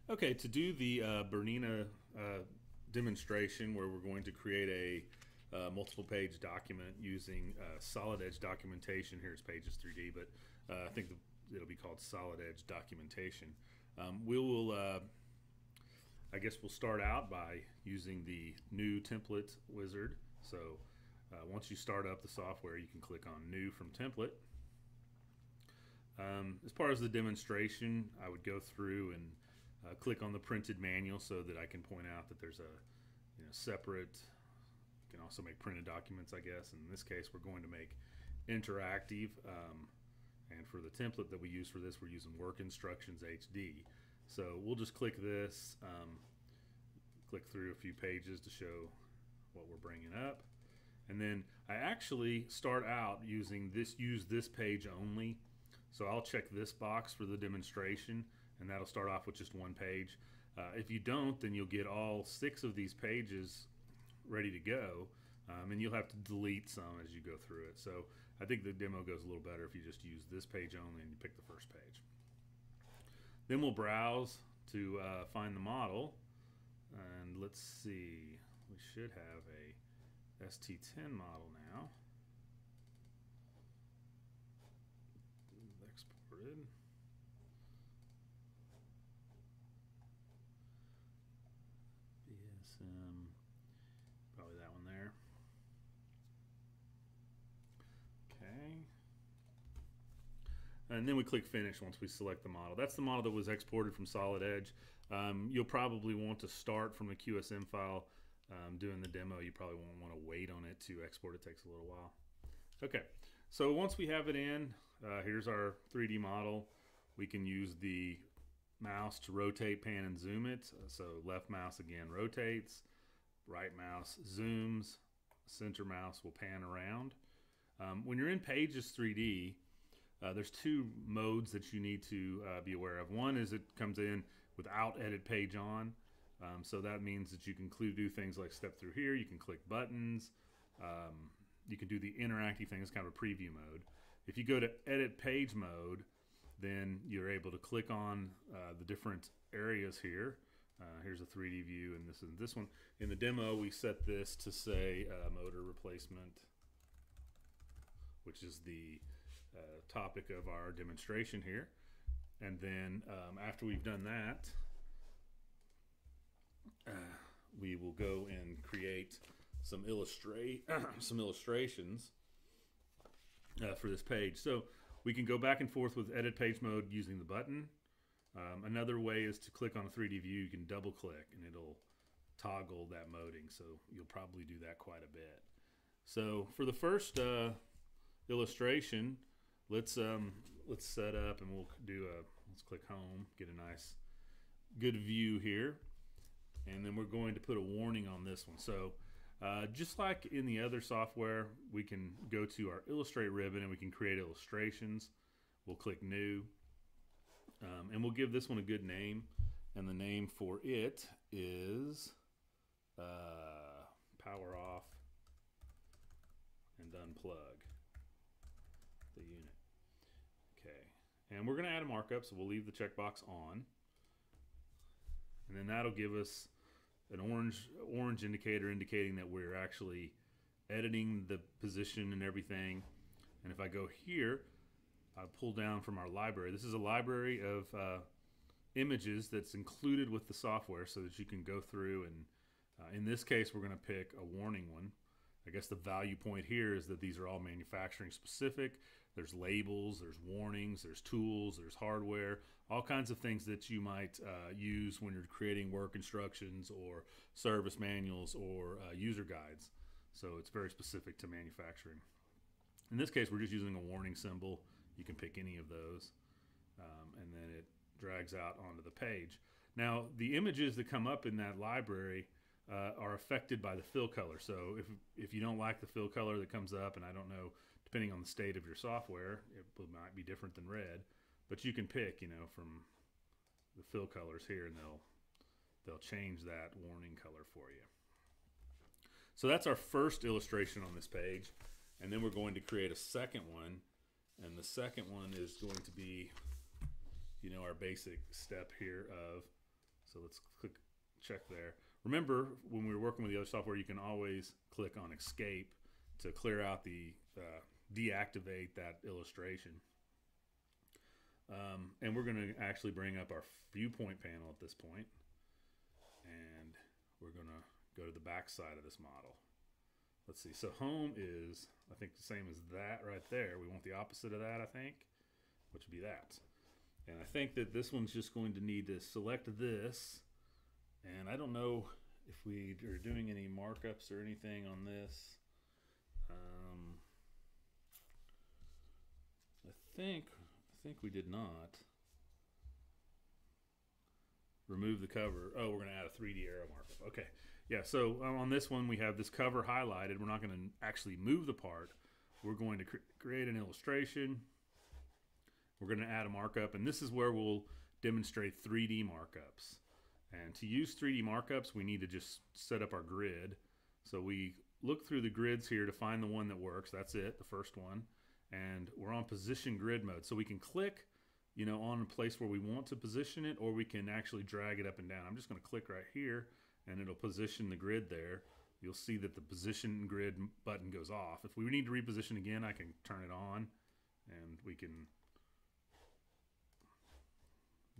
Okay, to do the Bernina demonstration where we're going to create a multiple page document using solid edge documentation. Here's Pages 3D, but I think it'll be called solid edge documentation. I guess we'll start out by using the new template wizard. So once you start up the software, you can click on New from Template. As part of the demonstration, I would go through and click on the printed manual so that I can point out that there's a separate. You can also make printed documents, I guess. In this case, we're going to make interactive. And for the template that we use for this, we're using Work Instructions HD. So we'll just click this, click through a few pages to show what we're bringing up. And then I actually start out using use this page only. So I'll check this box for the demonstration, and that'll start off with just one page. If you don't, then you'll get all 6 of these pages ready to go, and you'll have to delete some as you go through it. So I think the demo goes a little better if you just use this page only and you pick the first page. Then we'll browse to find the model, and let's see, we should have a ST10 model now. Exported. BSM, probably that one there. Okay. And then we click Finish once we select the model. That's the model that was exported from Solid Edge. You'll probably want to start from a QSM file. Doing the demo, you probably won't want to wait on it to export. It takes a little while. Okay, so once we have it in, here's our 3D model. We can use the mouse to rotate, pan, and zoom it. So left mouse again rotates, right mouse zooms, center mouse will pan around. When you're in Pages 3D, there's 2 modes that you need to be aware of. One is it comes in without edit page on. So that means that you can do things like step through here. You can click buttons. You can do the interactive thing. It's kind of a preview mode. If you go to edit page mode, then you're able to click on the different areas here. Here's a 3D view, and this one. In the demo, we set this to say motor replacement, which is the topic of our demonstration here. And then after we've done that, we will go and create some illustrations for this page. So we can go back and forth with edit page mode using the button. Another way is to click on a 3D view. You can double click and it'll toggle that moding. So you'll probably do that quite a bit. So for the first illustration, let's set up, and let's click home, get a nice good view here. And then we're going to put a warning on this one. So just like in the other software, we can go to our Illustrate ribbon and we can create illustrations. We'll click New, and we'll give this one a good name. And the name for it is Power Off and Unplug the unit. Okay, and we're going to add a markup, so we'll leave the checkbox on. And then that'll give us an orange indicator indicating that we're actually editing the position and everything. And if I go here, I pull down from our library. This is a library of images that's included with the software so that you can go through and in this case we're going to pick a warning one. I guess the value point here is that these are all manufacturing specific. There's labels, there's warnings, there's tools, there's hardware, all kinds of things that you might use when you're creating work instructions or service manuals or user guides. So it's very specific to manufacturing. In this case, we're just using a warning symbol. You can pick any of those, and then it drags out onto the page. Now, the images that come up in that library are affected by the fill color. So if you don't like the fill color that comes up, and I don't know, depending on the state of your software, it might be different than red, but you can pick, from the fill colors here, and they'll change that warning color for you. So that's our first illustration on this page, and then we're going to create a second one, and the second one is going to be, our basic step here of So let's click check there. Remember, when we were working with the other software, you can always click on escape to clear out the deactivate that illustration. And we're going to actually bring up our viewpoint panel at this point, and we're going to go to the back side of this model. Let's see. So home is, I think, the same as that right there. We want the opposite of that, I think, which would be that. And I think that this one's just going to need to select this. And I don't know if we are doing any markups or anything on this. I think we did not. Remove the cover. Oh, we're going to add a 3D arrow markup. Okay. Yeah, so on this one we have this cover highlighted. We're not going to actually move the part. We're going to create an illustration. We're going to add a markup, and this is where we'll demonstrate 3D markups. And to use 3D markups, we need to just set up our grid. So we look through the grids here to find the one that works. That's it, the first one. And we're on position grid mode. So we can click, you know, on a place where we want to position it, or we can actually drag it up and down. I'm just going to click right here, and it'll position the grid there. You'll see that the position grid button goes off. If we need to reposition again, I can turn it on, and we can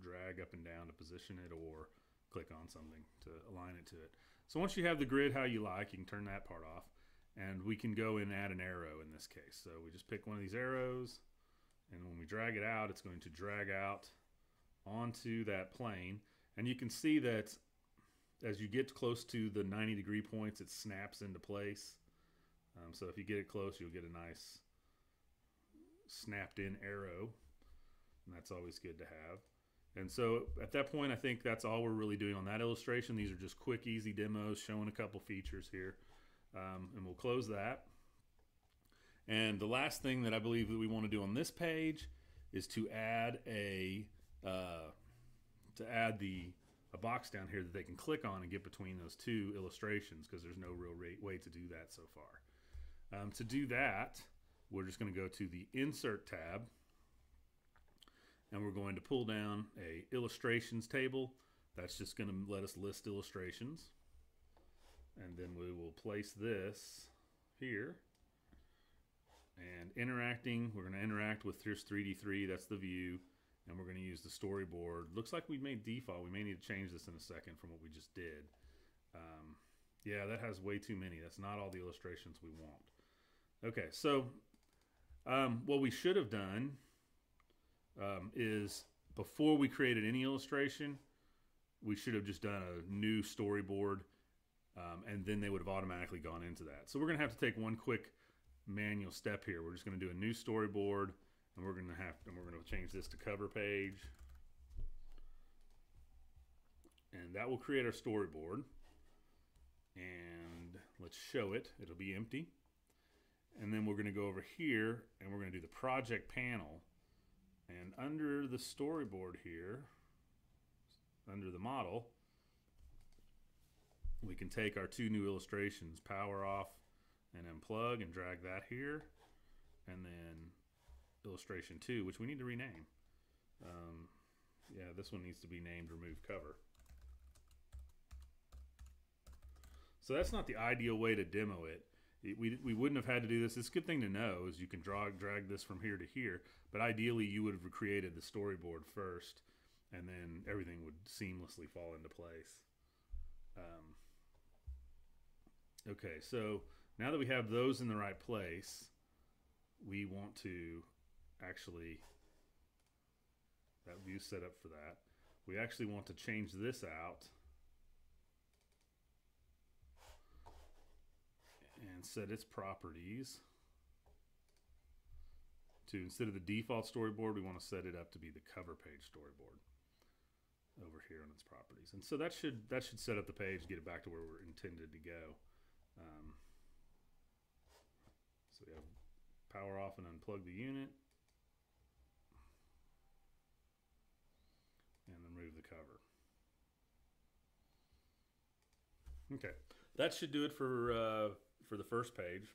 drag up and down to position it, or click on something to align it to it. So once you have the grid how you like, you can turn that part off, and we can go and add an arrow in this case. So we just pick one of these arrows, and when we drag it out, it's going to drag out onto that plane. And you can see that as you get close to the 90-degree points, it snaps into place. So if you get it close, you'll get a nice snapped in arrow, and that's always good to have. And so at that point, I think that's all we're really doing on that illustration. These are just quick, easy demos showing a couple features here. And we'll close that. And the last thing that I believe that we want to do on this page is to add a box down here that they can click on and get between those two illustrations, because there's no real way to do that so far. To do that, we're just going to go to the Insert tab, and we're going to pull down a illustrations table. That's just going to let us list illustrations. And then we will place this here. And interacting, we're going to interact with, here's 3D3, that's the view. And we're going to use the storyboard. Looks like we made default. We may need to change this in a second from what we just did. Yeah, that has way too many. That's not all the illustrations we want. Okay, so what we should have done is, before we created any illustration, we should have just done a new storyboard, and then they would have automatically gone into that. So we're going to have to take one quick manual step here. We're just going to do a new storyboard, and we're going to change this to cover page, and that will create our storyboard. And let's show it. It'll be empty. And then we're going to go over here, and we're going to do the project panel. And under the storyboard here, under the model, we can take our two new illustrations, power off and unplug, and drag that here. And then illustration 2, which we need to rename. Yeah, this one needs to be named remove cover. So that's not the ideal way to demo it. We wouldn't have had to do this. It's a good thing to know, is you can drag this from here to here, but ideally you would have created the storyboard first, and then everything would seamlessly fall into place. Okay, so now that we have those in the right place, we want to actually, that view set up for that, we actually want to change this out and set its properties to, instead of the default storyboard, we want to set it up to be the cover page storyboard over here on its properties. And so that should set up the page, get it back to where we're intended to go. So we have power off and unplug the unit, and then remove the cover. Okay, that should do it for the first page.